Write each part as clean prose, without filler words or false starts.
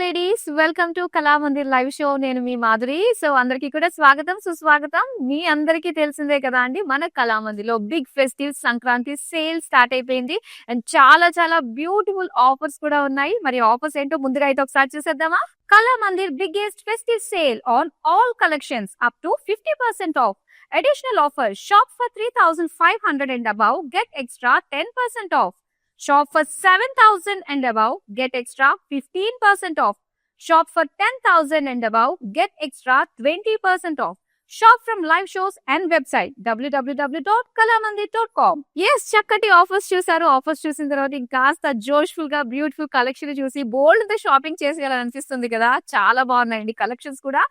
Ladies, welcome to Kalamandir live show. నేను మీ Madhuri. So అందరికీ కూడా స్వాగతం, సుస్వాగతం. మీ అందరికీ తెలిసిందే కదా అండి, మన కళామందిలో big festive Sankranti sale start అయిపోయింది. అండ్ చాలా చాలా బ్యూటిఫుల్ ఆఫర్స్ కూడా ఉన్నాయి. మరి ఆఫర్స్ ఏంటో ముందుగా అయితే ఒకసారి చూసేద్దామా. Kalamandir biggest festive sale on all collections up to 50% of. Additional offer, shop for 3,500 and above, get extra 10% off. Shop for 7,000 and above, get extra 15% off. Shop for 10,000 and above, get extra 20% off. Shop from live shows and website www.kalamandir.com. Yes, చక్కటి offers చూసారు. Offers చూసిన తర్వాత ఇంకాస్త జోష్ఫుల్ గా beautiful collection చూసి బోల్డ్ shopping చేసేయాలనిపిస్తుంది కదా. చాలా బాగున్నాయండి కలెక్షన్స్ కూడా.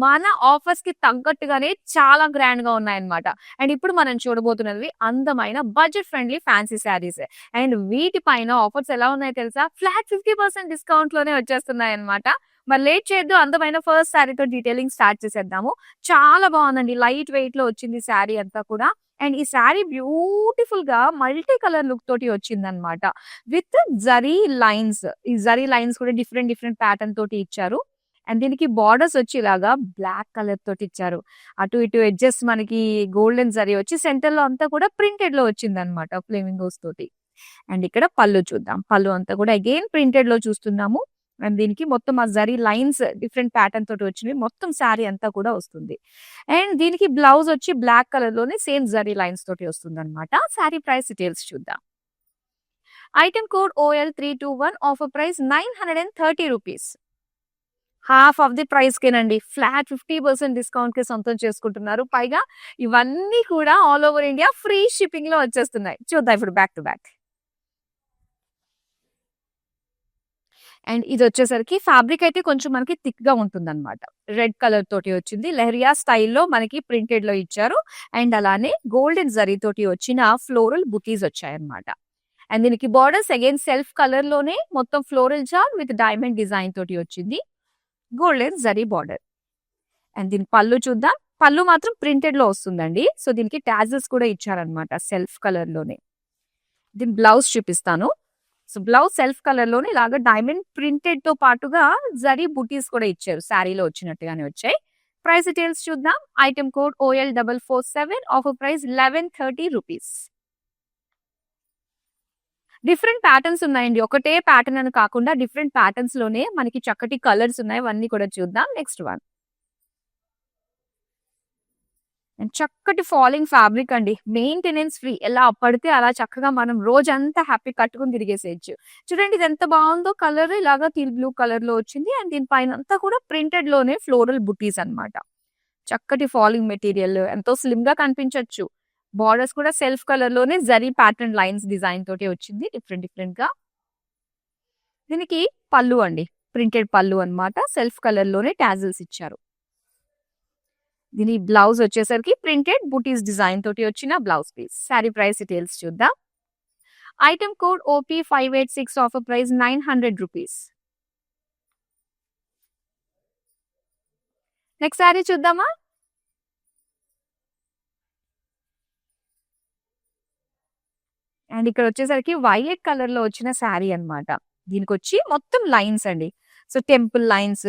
మన ఆఫర్స్ కి తగ్గట్టుగానే చాలా గ్రాండ్ గా ఉన్నాయన్నమాట. అండ్ ఇప్పుడు మనం చూడబోతున్నది అందమైన budget friendly fancy saris. And వీటి పైన ఆఫర్స్ ఎలా ఉన్నాయో తెలుసా, ఫ్లాట్ 50% డిస్కౌంట్ లోనే వచ్చేస్తున్నాయి అనమాట. మరి లేట్ చేయొద్దు, అందమైన ఫస్ట్ శారీతో డీటెయిలింగ్ స్టార్ట్ చేసేద్దాము. చాలా బాగుందండి, లైట్ వెయిట్ లో వచ్చింది శారీ అంతా కూడా. అండ్ ఈ శారీ బ్యూటిఫుల్ గా మల్టీ కలర్ లుక్ తోటి వచ్చింది అనమాట, విత్ జరీ లైన్స్. ఈ జరీ లైన్స్ కూడా డిఫరెంట్ డిఫరెంట్ ప్యాటర్న్ తోటి ఇచ్చారు. అండ్ దీనికి బార్డర్స్ వచ్చి ఇలాగా బ్లాక్ కలర్ తోటి ఇచ్చారు. అటు ఇటు ఎడ్జెస్ మనకి గోల్డెన్ జరీ వచ్చి సెంటర్ లో అంతా కూడా ప్రింటెడ్ లో వచ్చింది అనమాట, ఫ్లేమింగోస్ తోటి. అండ్ ఇక్కడ పళ్ళు చూద్దాం. పళ్ళు అంతా కూడా అగైన్ ప్రింటెడ్ లో చూస్తున్నాము. అండ్ దీనికి మొత్తం ఆ జరీ లైన్స్ డిఫరెంట్ ప్యాటర్న్ తోటి వచ్చినవి మొత్తం శారీ అంతా కూడా వస్తుంది. అండ్ దీనికి బ్లౌజ్ వచ్చి బ్లాక్ కలర్ లోనే సేమ్ జరీ లైన్స్ తోటి వస్తుంది అనమాట. శారీ ప్రైస్ డీటెయిల్స్ చూద్దాం. Item code OL321, offer price 930 rupees. Half of the price కేనండి, ఫ్లాట్ 50% డిస్కౌంట్ కి సొంతం చేసుకుంటున్నారు. పైగా ఇవన్నీ కూడా all over India free shipping లో వచ్చేస్తున్నాయి. చూద్దాం ఇప్పుడు బ్యాక్ టు బ్యాక్. అండ్ ఇది వచ్చేసరికి ఫ్యాబ్రిక్ అయితే కొంచెం మనకి థిక్ గా ఉంటుంది అనమాట. రెడ్ కలర్ తోటి వచ్చింది, లెహరియా స్టైల్లో మనకి ప్రింటెడ్ లో ఇచ్చారు. అండ్ అలానే గోల్డెన్ జరీ తోటి వచ్చిన ఫ్లోరల్ బుటీస్ వచ్చాయన్నమాట. అండ్ దీనికి బార్డర్స్ అగైన్ సెల్ఫ్ కలర్ లోనే మొత్తం ఫ్లోరల్ జార్ విత్ డైమండ్ డిజైన్ తోటి వచ్చింది, గోల్డెన్ జరీ బార్డర్. అండ్ దీని పళ్ళు చూద్దాం. పళ్ళు మాత్రం ప్రింటెడ్ లో వస్తుందండి. సో దీనికి టాజెస్ కూడా ఇచ్చారనమాట సెల్ఫ్ కలర్ లోనే. దీని బ్లౌజ్ చూపిస్తాను. సో బ్లౌజ్ సెల్ఫ్ కలర్ లోనే ఇలాగా డైమండ్ ప్రింటెడ్ తో పాటుగా జరీ బుటీస్ కూడా ఇచ్చారు, శారీలో వచ్చినట్టుగానే వచ్చాయి. ప్రైస్ డీటెయిల్స్ చూద్దాం. Item code OL447, offer price 1130 rupees. Different patterns ఉన్నాయండి, ఒకటే ప్యాటర్న్ అని కాకుండా డిఫరెంట్ ప్యాటర్న్స్ లోనే మనకి చక్కటి కలర్స్ ఉన్నాయి. అవన్నీ కూడా చూద్దాం. Next one. చక్కటి ఫాలింగ్ ఫ్యాబ్రిక్ అండి, మెయింటెనెన్స్ ఫ్రీ. ఎలా పడితే అలా చక్కగా మనం రోజంతా హ్యాపీ కట్టుకుని తిరిగేసేయచ్చు. చూడండి ఇది ఎంత బాగుందో. కలర్ ఇలాగా టీల్ బ్లూ కలర్ లో వచ్చింది. అండ్ దీనిపైన అంతా కూడా ప్రింటెడ్ లోనే ఫ్లోరల్ బుటీస్ అన్నమాట. చక్కటి ఫాలింగ్ మెటీరియల్, ఎంతో స్లిమ్ గా కనిపించవచ్చు. బార్డర్స్ కూడా సెల్ఫ్ కలర్ లోనే జరీ ప్యాటర్న్ లైన్స్ డిజైన్ తోటి వచ్చింది డిఫరెంట్ డిఫరెంట్ గా. దీనికి పళ్ళు అండి, ప్రింటెడ్ పళ్ళు అన్నమాట. సెల్ఫ్ కలర్ లోనే టాజిల్స్ ఇచ్చారు. దీని బ్లౌజ్ వచ్చేసరికి ప్రింటెడ్ బుటీస్ డిజైన్ తోటి వచ్చిన blouse piece. Sari price details చూద్దాం. Item code OP586, offer price 900 rupees. Next sari చూద్దామా. అండ్ ఇక్కడ వచ్చేసరికి వైలెట్ కలర్ లో వచ్చిన శారీ అన్నమాట. దీనికి వచ్చి మొత్తం లైన్స్ అండి. So temple lines,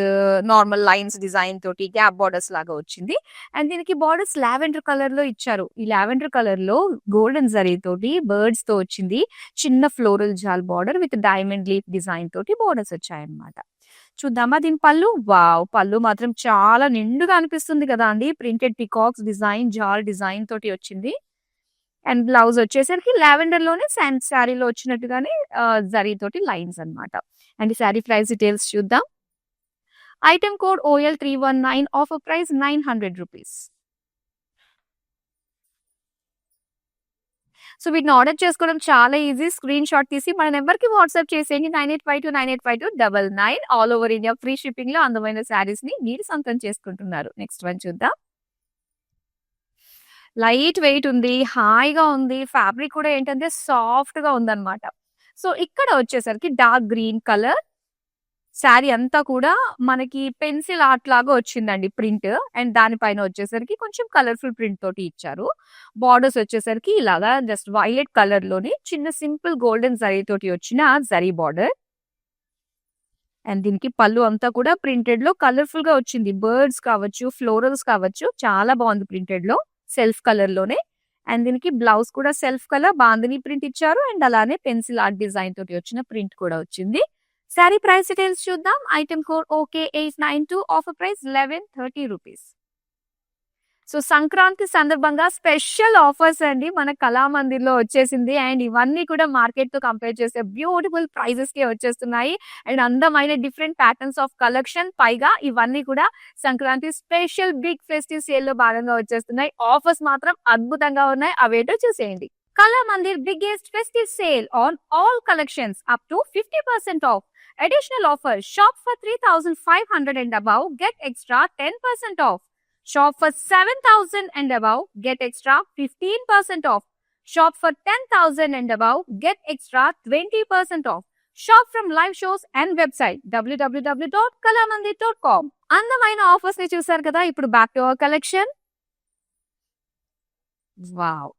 normal lines design తోటి గ్యాప్ బార్డర్స్ లాగా వచ్చింది. అండ్ దీనికి బార్డర్స్ లావెండర్ కలర్ లో ఇచ్చారు. ఈ లావెండర్ కలర్ లో గోల్డెన్ జరీ తోటి బర్డ్స్ తో వచ్చింది. చిన్న floral jaal border with diamond leaf design తోటి బార్డర్స్ వచ్చాయన్నమాట. చూద్దామా దీని పళ్ళు. వావ్, పళ్ళు మాత్రం చాలా నిండుగా అనిపిస్తుంది కదా అండి. ప్రింటెడ్ పికాక్స్ డిజైన్, జాల్ డిజైన్ తోటి వచ్చింది. అండ్ బ్లౌజ్ వచ్చేసరికి లావెండర్ లోనే శారీలో వచ్చినట్టుగానే జరీ తోటి లైన్స్ అన్నమాట. అండ్ ఈ శారీ ప్రైస్ డీటెయిల్స్ చూద్దాం. Item code OL319, offer price 900 rupees. So వీటిని ఆర్డర్ చేసుకోవడం చాలా ఈజీ. స్క్రీన్ షాట్ తీసి మన నెంబర్ కి వాట్సాప్ చేసేయండి. 9852985299. All over India free shipping లో అందమైన శారీస్ ని మీరు సొంతం చేసుకుంటున్నారు. నెక్స్ట్ వన్ చూద్దాం. లైట్ వెయిట్ ఉంది, హాయిగా ఉంది. ఫ్యాబ్రిక్ కూడా ఏంటంటే సాఫ్ట్ గా ఉందన్నమాట. సో ఇక్కడ వచ్చేసరికి డార్క్ గ్రీన్ కలర్ శారీ అంతా కూడా మనకి పెన్సిల్ ఆర్ట్ లాగా వచ్చిందండి ప్రింట్. అండ్ దానిపైన వచ్చేసరికి కొంచెం కలర్ఫుల్ ప్రింట్ తోటి ఇచ్చారు. బార్డర్స్ వచ్చేసరికి ఇలాగా జస్ట్ వైలెట్ కలర్ లోని చిన్న సింపుల్ గోల్డెన్ జరీ తోటి వచ్చిన జరీ బార్డర్. అండ్ దీనికి పళ్ళు అంతా కూడా ప్రింటెడ్ లో కలర్ఫుల్ గా వచ్చింది. బర్డ్స్ కావచ్చు, ఫ్లోరల్స్ కావచ్చు, చాలా బాగుంది ప్రింటెడ్ లో, సెల్ఫ్ కలర్ లోనే. అండ్ దీనికి బ్లౌజ్ కూడా సెల్ఫ్ కలర్ బాందిని ప్రింట్ ఇచ్చారు. అండ్ అలానే పెన్సిల్ ఆర్ట్ డిజైన్ తోటి వచ్చిన ప్రింట్ కూడా వచ్చింది. శారీ ప్రైస్ డీటెయిల్స్ చూద్దాం. Item code okay 892, offer price 1130 rupees. So Sankranti సందర్భంగా స్పెషల్ ఆఫర్స్ అండి మన కళామందిర్‌లో వచ్చేసింది. అండ్ ఇవన్నీ కూడా మార్కెట్‌తో కంపేర్ చేస్తే బ్యూటిఫుల్ ప్రైజెస్‌కే వచ్చేస్తున్నాయి. అండ్ అందమైన డిఫరెంట్ ప్యాటర్న్స్ ఆఫ్ కలెక్షన్, పైగా ఇవన్నీ కూడా సంక్రాంతి స్పెషల్ బిగ్ ఫెస్టివ్ సేల్‌లో భాగంగా వచ్చేస్తున్నాయి. ఆఫర్స్ మాత్రం అద్భుతంగా ఉన్నాయి. అవేంటో చూసేయండి. Kalamandir biggest festive sale on all collections up to 50% of. Additional offer, shop for 3,500 and above, get extra 10% off. Shop for 7,000 and above, get extra 15% off. Shop for 10,000 and above, get extra 20% off. Shop from live shows and website www.kalamandir.com. అందమైన offers ని చూసారు కదా. ఇప్పుడు back to our collection. Wow!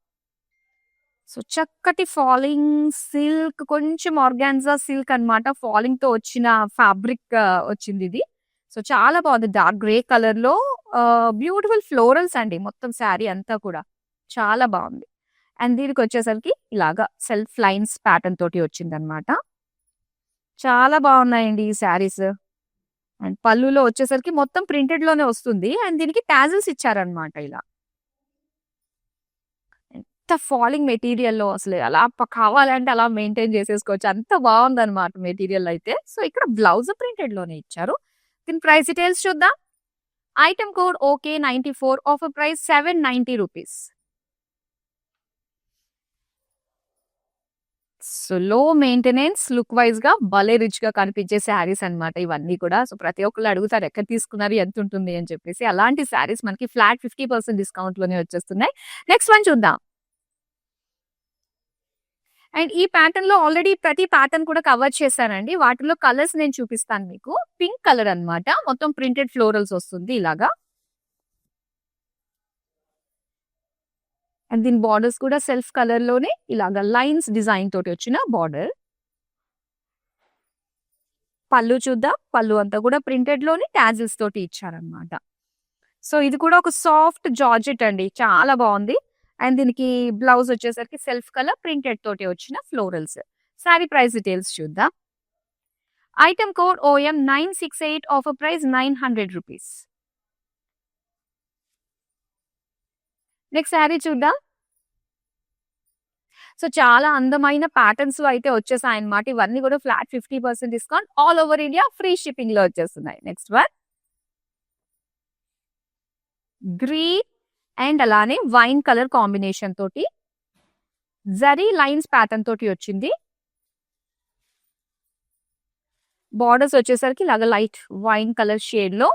So చక్కటి falling silk, కొంచెం organza silk అన్నమాట. Falling తో వచ్చిన ఫ్యాబ్రిక్ వచ్చింది ఇది. సో చాలా బాగుంది. డార్క్ గ్రే కలర్ లో బ్యూటిఫుల్ ఫ్లోరల్స్ అండి మొత్తం శారీ అంతా కూడా. చాలా బాగుంది. అండ్ దీనికి వచ్చేసరికి ఇలాగా సెల్ఫ్ లైన్స్ ప్యాటర్న్ తోటి వచ్చిందనమాట. చాలా బాగున్నాయండి ఈ శారీస్. అండ్ పళ్ళులో వచ్చేసరికి మొత్తం ప్రింటెడ్ లోనే వస్తుంది. అండ్ దీనికి టాజిల్స్ ఇచ్చారనమాట ఇలా. ఎంత ఫాలింగ్ మెటీరియల్‌లో అసలు అలా కావాలంటే అలా మెయింటైన్ చేసేసుకోవచ్చు. అంత బావుందనమాట మెటీరియల్ అయితే. సో, ఇక్కడ బ్లౌజ్ ప్రింటెడ్‌లోనే ఇచ్చారు. దీని ప్రైస్ డీటెయిల్స్ చూద్దాం. Item code okay 94, offer price 790 rupees. So, లో మెయింటెనెన్స్, లుక్ వైస్‌గా భలే రిచ్‌గా కనిపించే శారీస్ అన్నమాట ఇవన్నీ కూడా. సో, ప్రతి ఒక్కళ్ళు అడుగుతారు ఎక్కడ తీసుకున్నారు? ఎంతుంటుంది? అని చెప్పేసి. అలాంటి శారీస్ మనకి ఫ్లాట్ 50% డిస్కౌంట్‌లోనే వచ్చేస్తున్నాయి. నెక్స్ట్ వన్ చూద్దాం. అండ్ ఈ ప్యాటర్న్ లో ఆల్రెడీ ప్రతి ప్యాటర్న్ కూడా కవర్ చేశానండి. వాటిలో కలర్స్ నేను చూపిస్తాను మీకు. పింక్ కలర్ అన్నమాట. మొత్తం ప్రింటెడ్ ఫ్లోరల్స్ వస్తుంది ఇలాగా. అండ్ దీని బార్డర్స్ కూడా సెల్ఫ్ కలర్ లోనే ఇలాగా లైన్స్ డిజైన్ తోటి వచ్చిన బార్డర్. పళ్ళు చూద్దాం. పళ్ళు అంతా కూడా ప్రింటెడ్ లోని టాజిల్స్ తోటి ఇచ్చారనమాట. సో ఇది కూడా ఒక సాఫ్ట్ జార్జెట్ అండి. చాలా బాగుంది. అండ్ దీనికి బ్లౌజ్ వచ్చేసరికి సెల్ఫ్ కలర్ ప్రింటెడ్ తోటి వచ్చిన ఫ్లోరల్స్. సారీ ప్రైస్ డీటెయిల్స్ చూద్దాం. Item code OM 968, offer price 900 rupees. Next sari చూద్దాం. సో చాలా అందమైన ప్యాటర్న్స్ అయితే వచ్చేసాయన్నమాట. ఇవన్నీ కూడా flat 50% discount, all over India free shipping లో వచ్చేస్తున్నాయి. నెక్స్ట్ వన్ గ్రీన్ అండ్ అలానే వైన్ కలర్ కాంబినేషన్ తోటి జరీ లైన్స్ ప్యాటర్న్ తోటి వచ్చింది. బార్డర్స్ వచ్చేసరికి ఇలాగ లైట్ వైన్ కలర్ షేడ్ లో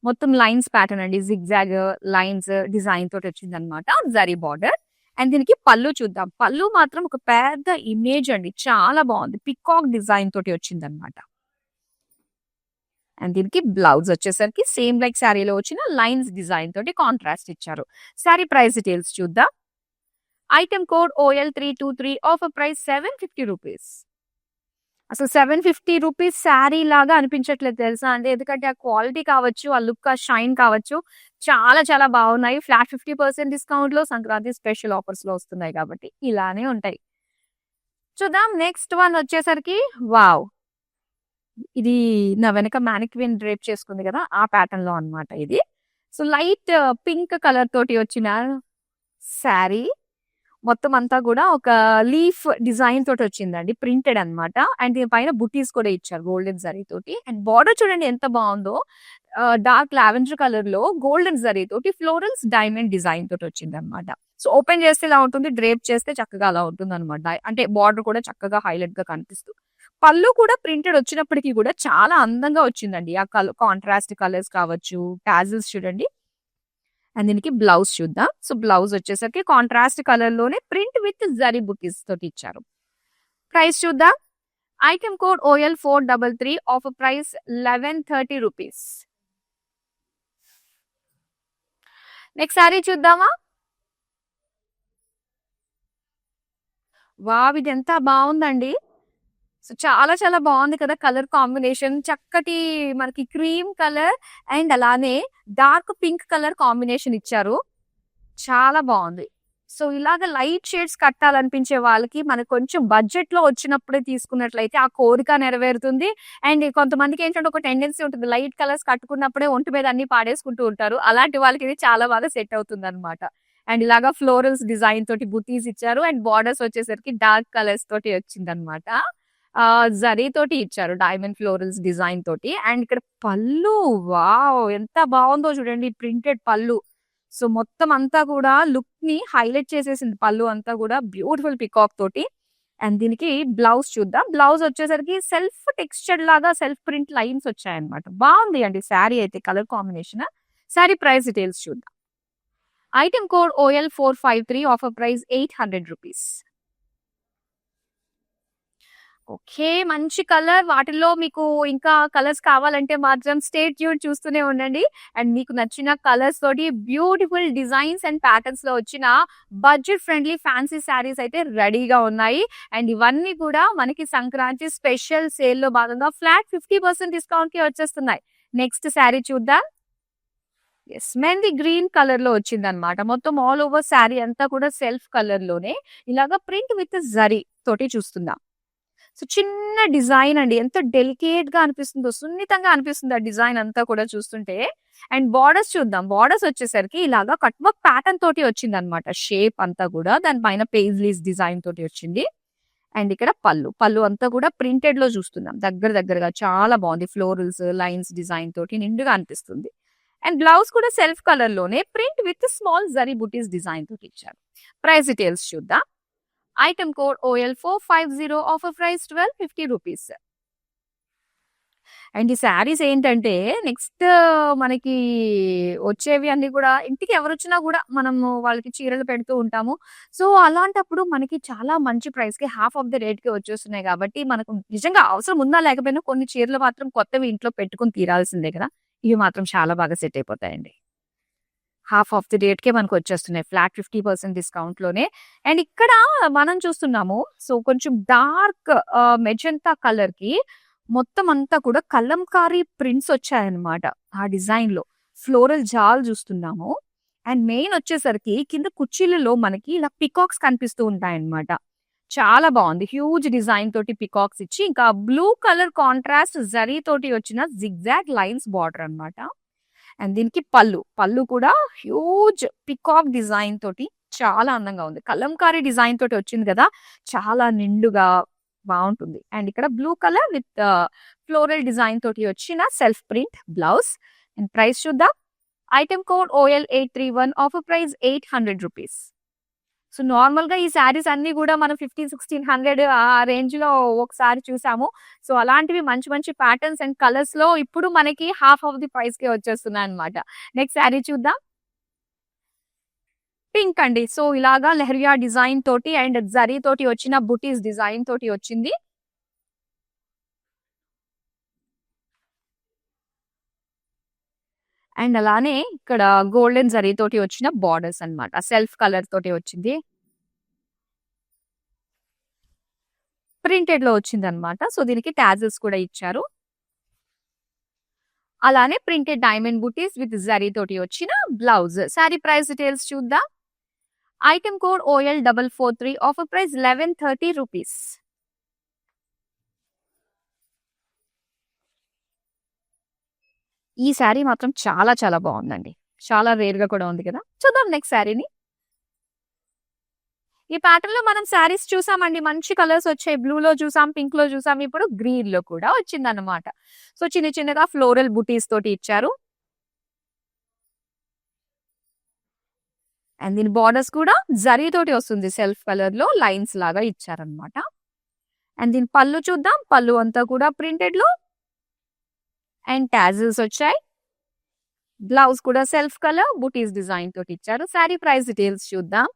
మొత్తం లైన్స్ ప్యాటర్న్ అండి. జిగ్జాగ్ లైన్స్ డిజైన్ తోటి వచ్చింది అనమాట జరీ బార్డర్. అండ్ దీనికి పళ్ళు చూద్దాం. పళ్ళు మాత్రం ఒక పెద్ద ఇమేజ్ అండి. చాలా బాగుంది. పికాక్ డిజైన్ తోటి వచ్చింది అనమాట. అండ్ దీనికి బ్లౌజ్ వచ్చేసరికి సేమ్ లైక్ శారీలో వచ్చిన లైన్స్ డిజైన్ తోటి కాంట్రాస్ట్ ఇచ్చారు. శారీ ప్రైస్ డీటెయిల్స్ చూద్దాం. Item code ఓఎల్ 323, offer price 750 rupees. అసలు 750 రూపీస్ శారీ లాగా అనిపించట్లేదు తెలుసా అండి. ఎందుకంటే ఆ క్వాలిటీ కావచ్చు, ఆ లుక్, ఆ షైన్ కావచ్చు, చాలా చాలా బాగున్నాయి. ఫ్లాట్ 50% డిస్కౌంట్ లో సంక్రాంతి స్పెషల్ ఆఫర్స్ లో వస్తున్నాయి కాబట్టి ఇలానే ఉంటాయి. చూద్దాం. నెక్స్ట్ వన్ వచ్చేసరికి వావ్, ఇది నా వెనక మ్యానిక్విన్ డ్రేప్ చేసుకుంది కదా, ఆ ప్యాటర్న్ లో అన్నమాట ఇది. సో లైట్ పింక్ కలర్ తోటి వచ్చిన శారీ మొత్తం అంతా కూడా ఒక లీఫ్ డిజైన్ తోటి వచ్చిందండి. ప్రింటెడ్ అన్నమాట. అండ్ దీనిపైన బుటీస్ కూడా ఇచ్చారు గోల్డెన్ జరీ తోటి. అండ్ బార్డర్ చూడండి ఎంత బాగుందో. డార్క్ లావెండర్ కలర్ లో గోల్డెన్ జరీ తోటి ఫ్లోరల్స్ డైమండ్ డిజైన్ తోటి వచ్చింది అనమాట. సో ఓపెన్ చేస్తే ఇలా ఉంటుంది, డ్రేప్ చేస్తే చక్కగా అలా ఉంటుంది అనమాట. అంటే బార్డర్ కూడా చక్కగా హైలైట్ గా కనిపిస్తూ, పళ్ళు కూడా ప్రింటెడ్ వచ్చినప్పటికీ కూడా చాలా అందంగా వచ్చిందండి. ఆ కాంట్రాస్ట్ కలర్స్ కావచ్చు, టాజిల్స్ చూడండి. అండ్ దీనికి బ్లౌజ్ చూద్దాం. సో బ్లౌజ్ వచ్చేసరికి కాంట్రాస్ట్ కలర్ లోనే ప్రింట్ విత్ జరీ బుటీస్ తోటి ఇచ్చారు. ప్రైస్ చూద్దాం. Item code ఓఎల్ 433, offer price 1130 rupees. Next sorry చూద్దామా. వావ్, ఇది ఎంత బాగుందండి. సో చాలా చాలా బాగుంది కదా కలర్ కాంబినేషన్. చక్కటి మనకి క్రీమ్ కలర్ అండ్ అలానే డార్క్ పింక్ కలర్ కాంబినేషన్ ఇచ్చారు. చాలా బాగుంది. సో ఇలాగ లైట్ షేడ్స్ కట్టాలనిపించే వాళ్ళకి మనకు కొంచెం బడ్జెట్ లో వచ్చినప్పుడే తీసుకున్నట్లయితే ఆ కోరిక నెరవేరుతుంది. అండ్ కొంతమందికి ఏంటంటే ఒక టెండెన్సీ ఉంటుంది, లైట్ కలర్స్ కట్టుకున్నప్పుడే ఒంటి మీద అన్ని పాడేసుకుంటూ ఉంటారు. అలాంటి వాళ్ళకి ఇది చాలా బాగా సెట్ అవుతుంది అనమాట. అండ్ ఇలాగా ఫ్లోరల్స్ డిజైన్ తోటి బుటీస్ ఇచ్చారు. అండ్ బార్డర్స్ వచ్చేసరికి డార్క్ కలర్స్ తోటి వచ్చిందనమాట. జరీ తోటి ఇచ్చారు, డైమండ్ ఫ్లోరల్స్ డిజైన్ తోటి. అండ్ ఇక్కడ పళ్ళు, వావ్! ఎంత బాగుందో చూడండి, ప్రింటెడ్ పళ్ళు. సో మొత్తం అంతా కూడా లుక్ ని హైలైట్ చేసేసింది పళ్ళు అంతా కూడా బ్యూటిఫుల్ పికాక్ తోటి. అండ్ దీనికి బ్లౌజ్ చూద్దాం. బ్లౌజ్ వచ్చేసరికి సెల్ఫ్ టెక్స్చర్ లాగా సెల్ఫ్ ప్రింట్ లైన్స్ వచ్చాయన్నమాట. బాగుంది అండి శారీ అయితే, colour combination. Sari price details చూద్దాం. Item code OL453, offer price 800 rupees. Okay. మంచి కలర్. వాటిల్లో మీకు ఇంకా కలర్స్ కావాలంటే మాత్రం స్టే ట్యూన్ చూస్తూనే ఉండండి. అండ్ మీకు నచ్చిన కలర్స్ తోటి బ్యూటిఫుల్ డిజైన్స్ అండ్ ప్యాటర్న్స్ లో వచ్చిన బడ్జెట్ ఫ్రెండ్లీ ఫ్యాన్సీ శారీస్ అయితే రెడీగా ఉన్నాయి. అండ్ ఇవన్నీ కూడా మనకి సంక్రాంతి స్పెషల్ సేల్ లో భాగంగా ఫ్లాట్ 50% డిస్కౌంట్ కి వచ్చేస్తున్నాయి. నెక్స్ట్ శారీ చూద్దాం. ఎస్, మెహందీ గ్రీన్ కలర్ లో వచ్చిందనమాట. మొత్తం ఆల్ ఓవర్ శారీ అంతా కూడా సెల్ఫ్ కలర్ లోనే ఇలాగా ప్రింట్ విత్ జరీ తోటి చూస్తున్నాం. సో చిన్న డిజైన్ అండి, ఎంత డెలికేట్ గా అనిపిస్తుందో, సున్నితంగా అనిపిస్తుంది ఆ డిజైన్ అంతా కూడా చూస్తుంటే. అండ్ బార్డర్స్ చూద్దాం. బార్డర్స్ వచ్చేసరికి ఇలాగా కట్ వర్క్ ప్యాటర్న్ తోటి వచ్చింది అనమాట. షేప్ అంతా కూడా దానిపైన పేజ్లీస్ డిజైన్ తోటి వచ్చింది. అండ్ ఇక్కడ పళ్ళు, పళ్ళు అంతా కూడా ప్రింటెడ్ లో చూస్తున్నాం. దగ్గరగా చాలా బాగుంది. ఫ్లోరల్స్ లైన్స్ డిజైన్ తోటి నిండుగా అనిపిస్తుంది. అండ్ బ్లౌజ్ కూడా సెల్ఫ్ కలర్ లోనే print with small zari buttis design తోటి ఇచ్చారు. ప్రైస్ డీటెయిల్స్ చూద్దాం. Item code OL450, offer price 1250 rupees. And ఈ శారీస్ ఏంటంటే నెక్స్ట్ మనకి వచ్చేవి అన్ని కూడా ఇంటికి ఎవరు వచ్చినా కూడా మనము వాళ్ళకి చీరలు పెడుతూ ఉంటాము. సో అలాంటప్పుడు మనకి చాలా మంచి ప్రైస్ కి హాఫ్ ఆఫ్ ద రేట్ కి వచ్చేస్తున్నాయి కాబట్టి మనకు నిజంగా అవసరం ఉందా లేకపోయినా కొన్ని చీరలు మాత్రం కొత్తవి ఇంట్లో పెట్టుకుని తీరాల్సిందే కదా. ఇవి మాత్రం చాలా బాగా సెట్ అయిపోతాయండి. హాఫ్ ఆఫ్ ది రేట్ కే మనకు వచ్చేస్తున్నాయి ఫ్లాట్ 50% డిస్కౌంట్ లోనే. అండ్ ఇక్కడ మనం చూస్తున్నాము, సో కొంచెం డార్క్ మెజెంటా కలర్ కి మొత్తం అంతా కూడా కలంకారీ ప్రింట్స్ వచ్చాయన్నమాట. ఆ డిజైన్ లో ఫ్లోరల్ జాల్ చూస్తున్నాము. అండ్ మెయిన్ వచ్చేసరికి కింద కుర్చీలలో మనకి ఇలా పికాక్స్ కనిపిస్తూ ఉంటాయన్నమాట. చాలా బాగుంది. హ్యూజ్ డిజైన్ తోటి పికాక్స్ ఇచ్చి ఇంకా బ్లూ కలర్ కాంట్రాస్ట్ జరీ తోటి వచ్చిన జిగ్జాగ్ లైన్స్ బార్డర్ అన్నమాట. అండ్ దీనికి పళ్ళు, పళ్ళు కూడా హ్యూజ్ పికాక్ డిజైన్ తోటి చాలా అందంగా ఉంది. కలంకారీ డిజైన్ తోటి వచ్చింది కదా, చాలా నిండుగా బాగుంటుంది. అండ్ ఇక్కడ blue colour with floral design తోటి వచ్చిన self print blouse. And price చూద్దాం. Item code OL831, offer price 800 rupees. So normal గా ఈ శారీస్ అన్ని కూడా మనం 1500-1600 ఆ రేంజ్ లో ఒకసారి చూసాము. సో అలాంటివి మంచి మంచి ప్యాటర్న్స్ అండ్ కలర్స్ లో ఇప్పుడు మనకి హాఫ్ ఆఫ్ ది ప్రైస్ కి వచ్చేస్తున్నాయి అనమాట. నెక్స్ట్ శారీ చూద్దాం. పింక్ అండి. సో ఇలాగా లెహరియా డిజైన్ తోటి అండ్ జరీ తోటి వచ్చిన బుటీస్ డిజైన్ తోటి వచ్చింది. అండ్ అలానే ఇక్కడ గోల్డెన్ జరీ తోటి వచ్చిన బార్డర్స్ అన్నమాట. సెల్ఫ్ కలర్ తోటి వచ్చింది. ప్రింటెడ్ లో వచ్చింది అనమాట. సో దీనికి టాజిల్స్ కూడా ఇచ్చారు. అలానే printed diamond buttis with zari తోటి వచ్చిన బ్లౌజ్. శారీ ప్రైస్ డీటెయిల్స్ చూద్దాం. Item code OL443, offer price 1130 rupees. ఈ శారీ మాత్రం చాలా చాలా బాగుందండి. చాలా రేర్ గా కూడా ఉంది కదా. చూద్దాం నెక్స్ట్ శారీని. ఈ ప్యాటర్న్ లో మనం శారీస్ చూసామండి. మంచి కలర్స్ వచ్చాయి. బ్లూ లో చూసాం, పింక్ లో చూసాం, ఇప్పుడు గ్రీన్ లో కూడా వచ్చిందన్నమాట. సో చిన్న చిన్నగా ఫ్లోరల్ బుటీస్ తోటి ఇచ్చారు. అండ్ దీని బార్డర్స్ కూడా జరీ తోటి వస్తుంది. సెల్ఫ్ కలర్ లో లైన్స్ లాగా ఇచ్చారనమాట. అండ్ దీని పళ్ళు చూద్దాం. పళ్ళు అంతా కూడా ప్రింటెడ్ లో అండ్ టాజిల్స్ వచ్చాయి. బ్లౌజ్ కూడా సెల్ఫ్ కలర్ బుటీస్ డిజైన్ తోటి ఇచ్చారు. శారీ ప్రైస్ డీటెయిల్స్ చూద్దాం.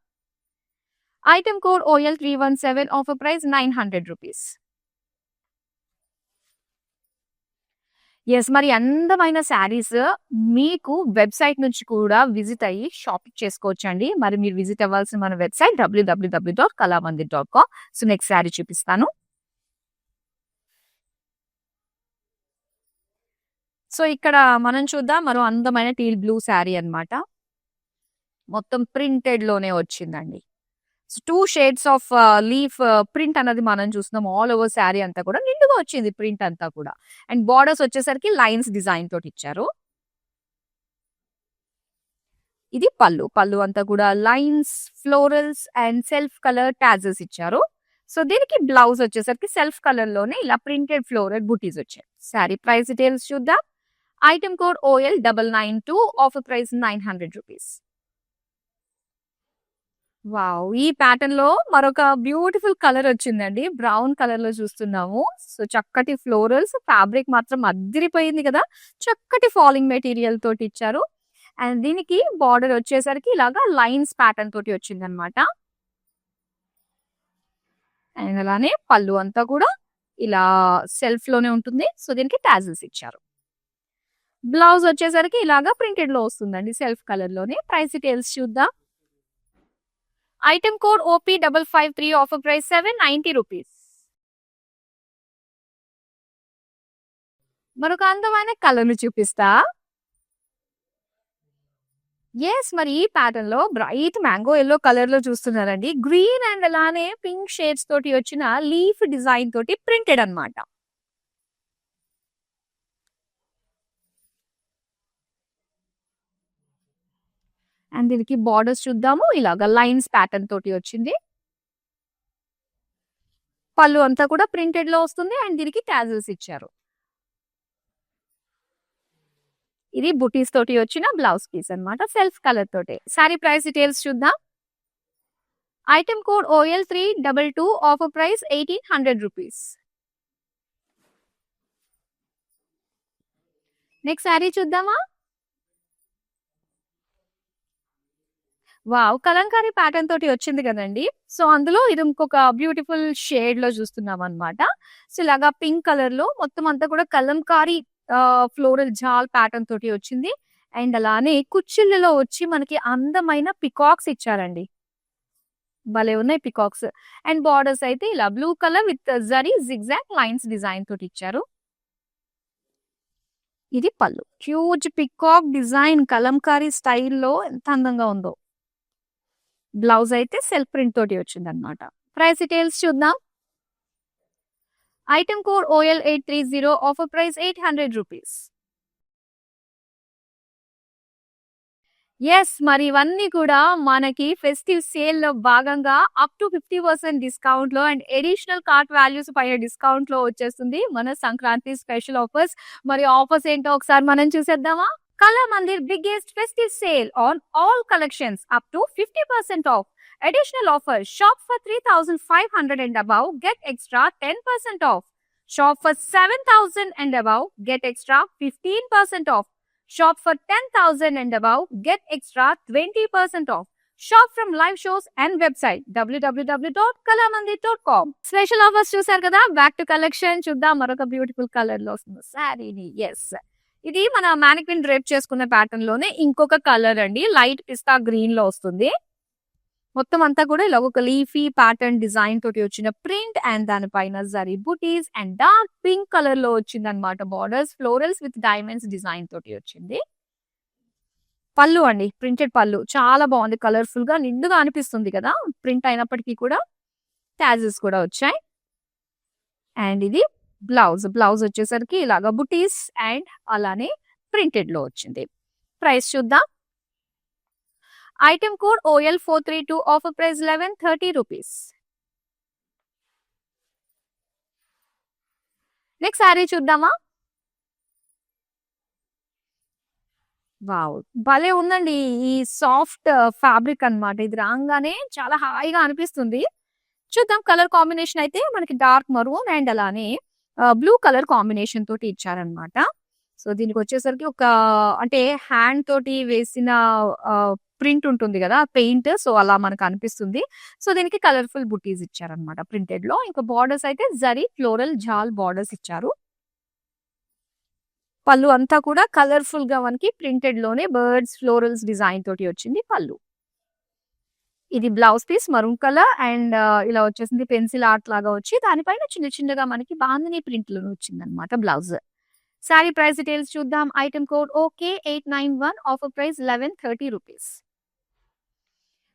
Item code OL317, offer price 900 rupees. Yes, మరి అందమైన శారీస్ మీకు వెబ్సైట్ నుంచి కూడా విజిట్ అయ్యి షాపింగ్ చేసుకోవచ్చు అండి. మరి మీరు విజిట్ అవ్వాల్సిన మన website www.kalamandir.com. So next sari చూపిస్తాను. సో ఇక్కడ మనం చూద్దాం మరో అందమైన టీల్ బ్లూ శారీ అన్నమాట. మొత్తం ప్రింటెడ్ లోనే వచ్చిందండి. 2 షేడ్స్ ఆఫ్ లీఫ్ ప్రింట్ అన్నది మనం చూస్తున్నాం. ఆల్ ఓవర్ శారీ అంతా కూడా నిండుగా వచ్చింది ప్రింట్ అంతా కూడా. అండ్ బోర్డర్స్ వచ్చేసరికి లైన్స్ డిజైన్ తోటి ఇచ్చారు. ఇది పళ్ళు. పళ్ళు అంతా కూడా lines, florals and self colour టాజెస్ ఇచ్చారు. సో దీనికి బ్లౌజ్ వచ్చేసరికి సెల్ఫ్ కలర్ లోనే ఇలా ప్రింటెడ్ ఫ్లోరల్ బూటీస్ వచ్చాయి. శారీ ప్రైస్ డీటెయిల్స్ చూద్దాం. Item code OL992, offer price 900 rupees. Wow! ఈ ప్యాటర్న్ లో మరొక బ్యూటిఫుల్ కలర్ వచ్చిందండి. బ్రౌన్ కలర్ లో చూస్తున్నాము. సో చక్కటి ఫ్లోరల్స్, ఫ్యాబ్రిక్ మాత్రం అద్దిరిపోయింది కదా! చక్కటి ఫాలింగ్ మెటీరియల్ తోటి ఇచ్చారు. అండ్ దీనికి బార్డర్ వచ్చేసరికి ఇలాగా లైన్స్ ప్యాటర్న్ తోటి వచ్చిందనమాట. అండ్ అలానే పళ్ళు అంతా కూడా ఇలా సెల్ఫ్ లోనే ఉంటుంది. సో దీనికి టాజిల్స్ ఇచ్చారు. బ్లౌజ్ వచ్చేసరికి ఇలాగా ప్రింటెడ్ లో వస్తుందండి సెల్ఫ్ కలర్ లోనే. ప్రైస్ డీటెయిల్స్ చూద్దాం. Item code OP553, offer price 790 rupees. మరొక అందమైన కలర్ ను చూపిస్తా. మరి ఈ ప్యాటర్న్ లో బ్రైట్ మ్యాంగో ఎల్లో కలర్ లో చూస్తున్నారండి. గ్రీన్ అండ్ అలానే పింక్ షేడ్స్ తోటి వచ్చిన లీఫ్ డిజైన్ తోటి ప్రింటెడ్ అన్నమాట. అండ్ దీనికి బార్డర్స్ చూద్దాము. ఇలాగా లైన్స్ ప్యాటర్న్ తోటి వచ్చింది. పళ్ళు అంతా కూడా ప్రింటెడ్ లో వస్తుంది. అండ్ దీనికి టాజిల్స్ ఇచ్చారు. ఇది బుటీస్ తోటి వచ్చిన బ్లౌజ్ పీస్ అన్నమాట. సెల్ఫ్ కలర్ తోటి. సారీ ప్రైస్ డీటెయిల్స్ చూద్దాం. Item code OL322, offer price 1800 rupees. Next sari చూద్దామా. వావ్! కలంకారీ ప్యాటర్న్ తోటి వచ్చింది కదండీ. సో అందులో ఇది ఇంకొక బ్యూటిఫుల్ షేడ్ లో చూస్తున్నాం అన్నమాట. సో ఇలాగా పింక్ కలర్ లో మొత్తం అంతా కూడా కలంకారీ ఫ్లోరల్ జాల్ ప్యాటర్న్ తోటి వచ్చింది. అండ్ అలానే కుచ్చిళ్ళలో వచ్చి మనకి అందమైన పికాక్స్ ఇచ్చారండి. భలే ఉన్నాయి పికాక్స్. అండ్ బార్డర్స్ అయితే ఇలా blue colour with zari zigzag lines design తోటి ఇచ్చారు. ఇది పళ్ళు. హ్యూజ్ పికాక్ డిజైన్ కలంకారీ స్టైల్లో ఎంత అందంగా ఉందో. బ్లౌజ్ అయితే సెల్ఫ్ ప్రింట్ తోటి వచ్చిందనమాట. ప్రైస్ డీటెయిల్స్ చూద్దాం. Item code OL830, offer price 800 rupees. మరి ఇవన్నీ కూడా మనకి ఫెస్టివ్ సేల్ లో భాగంగా అప్ టు 50% డిస్కౌంట్ లో అండ్ అడిషనల్ కార్ట్ వాల్యూస్ పైన డిస్కౌంట్ లో వచ్చేస్తుంది మన సంక్రాంతి స్పెషల్ ఆఫర్స్. మరి ఆఫర్స్ ఏంటో ఒకసారి మనం చూసేద్దామా. Kalamandir biggest festive sale on all collections up to 50% off. Additional offer, shop for 3,500 and above, get extra 10% off. Shop for 7,000 and above, get extra 15% off. Shop for 10,000 and above, get extra 20% off. Shop from live shows and website www.kalamandir.com. Special offers చూసారు కదా. Back to collection చూద్దాం. మరొక beautiful colour లో వస్తుంది శారీని. ఇది మన mannequin drape చేసుకున్న ప్యాటర్న్ లోనే ఇంకొక కలర్ అండి. లైట్ పిస్తా గ్రీన్ లో వస్తుంది. మొత్తం అంతా కూడా ఇలా ఒక లీఫీ ప్యాటర్న్ డిజైన్ తోటి వచ్చిన ప్రింట్ అండ్ దానిపైన జరీ బుటీస్ అండ్ డార్క్ పింక్ కలర్ లో వచ్చింది అనమాట. Borders florals with diamonds design తోటి వచ్చింది. పళ్ళు అండి, ప్రింటెడ్ పళ్ళు చాలా బాగుంది. కలర్ఫుల్ గా నిండుగా అనిపిస్తుంది కదా. ప్రింట్ అయినప్పటికీ కూడా టాజెస్ కూడా వచ్చాయి. అండ్ ఇది బ్లౌజ్. బ్లౌజ్ వచ్చేసరికి ఇలాగా బుటీస్ అండ్ అలానే ప్రింటెడ్ లో వచ్చింది. ప్రైస్ చూద్దాం. Item code OL432, offer price 1130 rupees. Next sari చూద్దామా. వావ్! భలే ఉందండి. ఈ సాఫ్ట్ ఫ్యాబ్రిక్ అన్నమాట. ఇది రాగానే చాలా హాయిగా అనిపిస్తుంది. చూద్దాం. కలర్ కాంబినేషన్ అయితే మనకి డార్క్ మరూన్ అండ్ అలానే బ్లూ కలర్ కాంబినేషన్ తోటి ఇచ్చారనమాట. సో దీనికి వచ్చేసరికి ఒక అంటే హ్యాండ్ తోటి వేసిన ప్రింట్ ఉంటుంది కదా పెయింట్. సో అలా మనకు అనిపిస్తుంది. సో దీనికి కలర్ఫుల్ బుటీస్ ఇచ్చారనమాట ప్రింటెడ్ లో. ఇంకా బార్డర్స్ అయితే జరీ ఫ్లోరల్ జాల్ బార్డర్స్ ఇచ్చారు. పళ్ళు అంతా కూడా కలర్ఫుల్ గా మనకి ప్రింటెడ్ లోనే బర్డ్స్ ఫ్లోరల్స్ డిజైన్ తోటి వచ్చింది పళ్ళు. ఇది blouse piece maroon colour and ఇలా వచ్చేసింది పెన్సిల్ ఆర్ట్ లాగా వచ్చి దానిపైన చిన్న చిన్నగా మనకి బాందిని ప్రింట్ లో వచ్చింది అనమాట బ్లౌజ్. శారీ ప్రైస్ డీటెయిల్స్ చూద్దాం. Item code OK891, offer price 1130 rupees.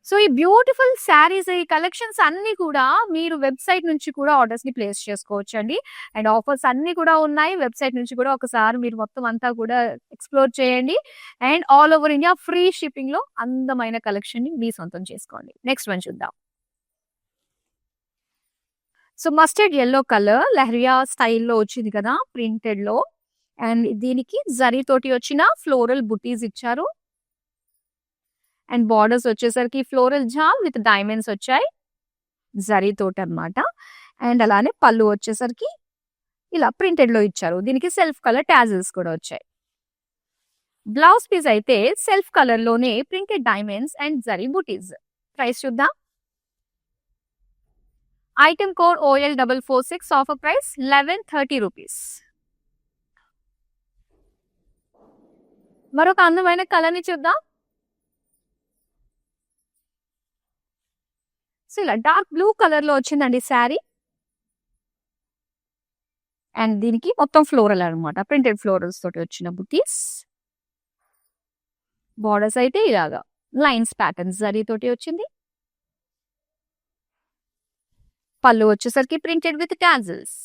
So ఈ బ్యూటిఫుల్ శారీస్, ఈ కలెక్షన్స్ అన్నీ కూడా మీరు వెబ్‌సైట్ నుంచి కూడా ఆర్డర్స్‌ని ప్లేస్ చేసుకోవచ్చండి. అండ్ ఆఫర్స్ అన్నీ కూడా ఉన్నాయి. వెబ్‌సైట్ నుంచి కూడా ఒకసారి మీరు మొత్తం అంతా కూడా ఎక్స్‌ప్లోర్ చేయండి. And all over India free షిప్పింగ్‌లో అందమైన కలెక్షన్‌ని మీ సొంతం చేసుకోండి. నెక్స్ట్ వన్ చూద్దాం. So mustard yellow colour leheriya స్టైల్‌లో వచ్చింది కదా! ప్రింటెడ్‌లో. అండ్ దీనికి జరీ తోటి వచ్చిన ఫ్లోరల్ బుటీస్ ఇచ్చారు. అండ్ బార్డర్స్ వచ్చేసరికి ఫ్లోరల్ జాల్ విత్ డైమండ్స్ వచ్చాయి. జరీ తోటనమాట. అండ్ అలానే పళ్ళు వచ్చేసరికి ఇలా ప్రింటెడ్‌లో ఇచ్చారు. దీనికి సెల్ఫ్ కలర్ టాజిల్స్ కూడా వచ్చాయి. బ్లౌజ్ పీస్ అయితే సెల్ఫ్ కలర్‌లోనే printed diamonds and zari buttis. Price చూద్దాం. Item code OL446, offer price 1130 rupees. మరొక అందమైన కలర్‌ని చూద్దాం. సో ఇలా డార్క్ బ్లూ కలర్‌లో వచ్చిందండి శారీ. అండ్ దీనికి మొత్తం ఫ్లోరల్ అన్నమాట. ప్రింటెడ్ ఫ్లోరల్స్ తోటి వచ్చిన బుటీస్. బార్డర్స్ అయితే ఇలాగా లైన్స్ ప్యాటర్న్స్ జరీ తోటి వచ్చింది. పళ్ళు వచ్చేసరికి ప్రింటెడ్ విత్ టాజిల్స్.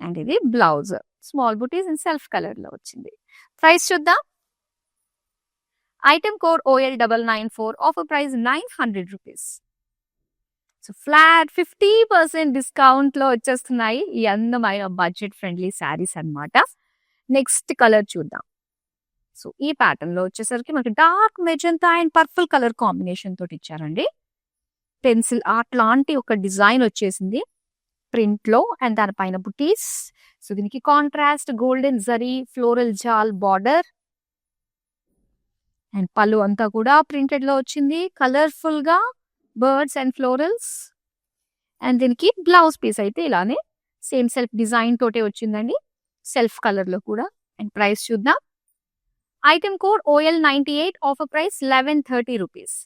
అండ్ ఇది blouse. Small buttis in self కలర్‌లో వచ్చింది. ప్రైస్ చూద్దాం. Item code OL994, offer price 900 rupees. So flat 50% డిస్కౌంట్‌లో వచ్చేస్తున్నాయి ఈ అందమైన బడ్జెట్ ఫ్రెండ్లీ శారీస్ అన్నమాట. నెక్స్ట్ కలర్ చూద్దాం. సో ఈ ప్యాటర్న్‌లో వచ్చేసరికి మనకి dark magenta and purple colour combination తోటి ఇచ్చారండి. పెన్సిల్ ఆర్ట్ లాంటి ఒక డిజైన్ వచ్చేసింది ప్రింట్‌లో. అండ్ దానిపైన బుటీస్. సో దీనికి contrast golden zari floral jaal border. And పళ్ళు అంతా కూడా ప్రింటెడ్‌లో వచ్చింది. కలర్‌ఫుల్‌గా బర్డ్స్ అండ్ ఫ్లోరల్స్. అండ్ దీనికి బ్లౌజ్ పీస్ అయితే ఇలానే సేమ్ సెల్ఫ్ డిజైన్ తోటే వచ్చిందండి. సెల్ఫ్ కలర్‌లో కూడా. అండ్ ప్రైస్ చూద్దాం. Item code OL98, offer price 1130 rupees.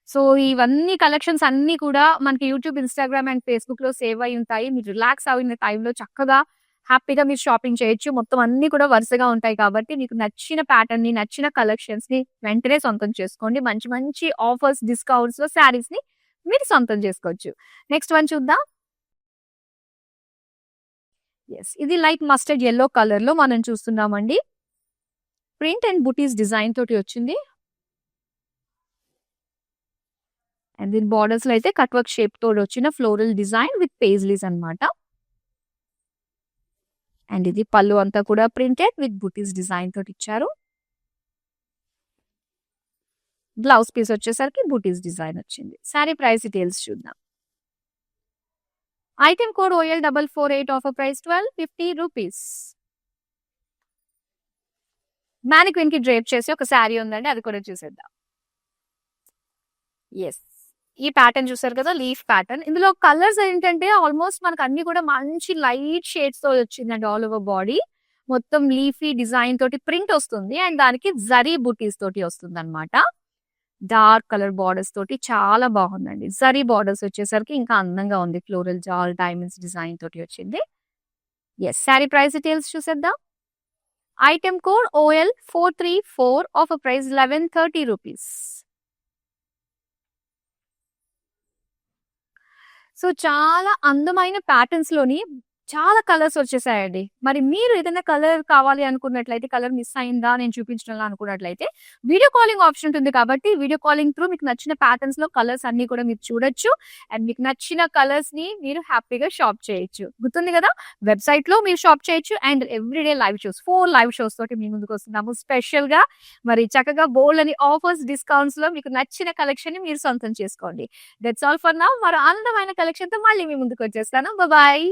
So ఇవన్నీ కలెక్షన్స్ అన్నీ కూడా మనకి యూట్యూబ్, ఇన్‌స్టాగ్రామ్ అండ్ ఫేస్‌బుక్‌లో సేవ్ అయ్యి ఉంటాయి. మీరు రిలాక్స్ అయిన టైంలో చక్కగా హ్యాపీగా మీరు షాపింగ్ చేయొచ్చు. మొత్తం అన్నీ కూడా వరుసగా ఉంటాయి కాబట్టి మీకు నచ్చిన ప్యాటర్న్‌ని, నచ్చిన కలెక్షన్స్‌ని వెంటనే సొంతం చేసుకోండి. మంచి మంచి ఆఫర్స్, డిస్కౌంట్స్‌లో శారీస్‌ని మీరు సొంతం చేసుకోవచ్చు. నెక్స్ట్ వన్ చూద్దాం. యెస్. ఇది లైట్ మస్టర్డ్ యెల్లో కలర్‌లో మనం చూస్తున్నామండి. ప్రింట్ అండ్ బుటీస్ డిజైన్ తోటి వచ్చింది. అండ్ దీని బార్డర్స్‌లో అయితే కట్ వర్క్ షేప్ తోటి వచ్చిన ఫ్లోరల్ డిజైన్ విత్ పేజ్లీస్ అన్నమాట. అండ్ ఇది పళ్ళు అంతా కూడా ప్రింటెడ్ విత్ బుటీస్ డిజైన్ తోటి ఇచ్చారు. బ్లౌజ్ పీస్ వచ్చేసరికి బుటీస్ డిజైన్ వచ్చింది. శారీ ప్రైస్ డీటెయిల్స్ చూద్దాం. Item code OL448, offer price 1250 rupees. Mannequin కి డ్రేప్ చేసి ఒక శారీ ఉందండి. అది కూడా చూసేద్దాం. యెస్. ఈ ప్యాటర్న్ చూసారు కదా! Leaf pattern. ఇందులో కలర్స్ ఏంటంటే ఆల్మోస్ట్ మనకు అన్ని కూడా మంచి లైట్ షేడ్స్‌తో వచ్చిందండి ఆల్ ఓవర్ బాడీ. మొత్తం లీఫీ డిజైన్ తోటి ప్రింట్ వస్తుంది. అండ్ దానికి జరీ బుటీస్ తోటి వస్తుందన్నమాట. డార్క్ కలర్ బార్డర్స్ తోటి చాలా బాగుందండి. జరీ బార్డర్స్ వచ్చేసరికి ఇంకా అందంగా ఉంది. ఫ్లోరల్ జాల్ డైమండ్స్ డిజైన్ తోటి వచ్చింది. యెస్. శారీ ప్రైస్ డీటెయిల్స్ చూసేద్దాం. Item code OL434, offer price 1130 rupees. So చాలా అందమైన ప్యాటర్న్స్‌లోని చాలా కలర్స్ వచ్చేసాయండి. మరి మీరు ఏదైనా కలర్ కావాలి అనుకున్నట్లయితే, కలర్ మిస్ అయిందా నేను చూపించడంలో అనుకున్నట్లయితే, వీడియో కాలింగ్ ఆప్షన్ ఉంటుంది కాబట్టి, వీడియో కాలింగ్ త్రూ మీకు నచ్చిన ప్యాటర్న్స్‌లో కలర్స్ అన్నీ కూడా మీరు చూడొచ్చు. అండ్ మీకు నచ్చిన కలర్స్‌ని మీరు హ్యాపీగా షాప్ చేయొచ్చు. గుర్తుంది కదా! వెబ్‌సైట్‌లో మీరు షాప్ చేయొచ్చు. And everyday live shows 4 live shows తోటి మీ ముందుకు వస్తున్నాము స్పెషల్‌గా. మరి చక్కగా బోలెడన్ని ఆఫర్స్, డిస్కౌంట్స్‌లో మీకు నచ్చిన కలెక్షన్‌ని మీరు సొంతం చేసుకోండి. That's all for now. మరో అందమైన కలెక్షన్‌తో మళ్ళీ మీ ముందుకు వచ్చేస్తాను. బాయ్.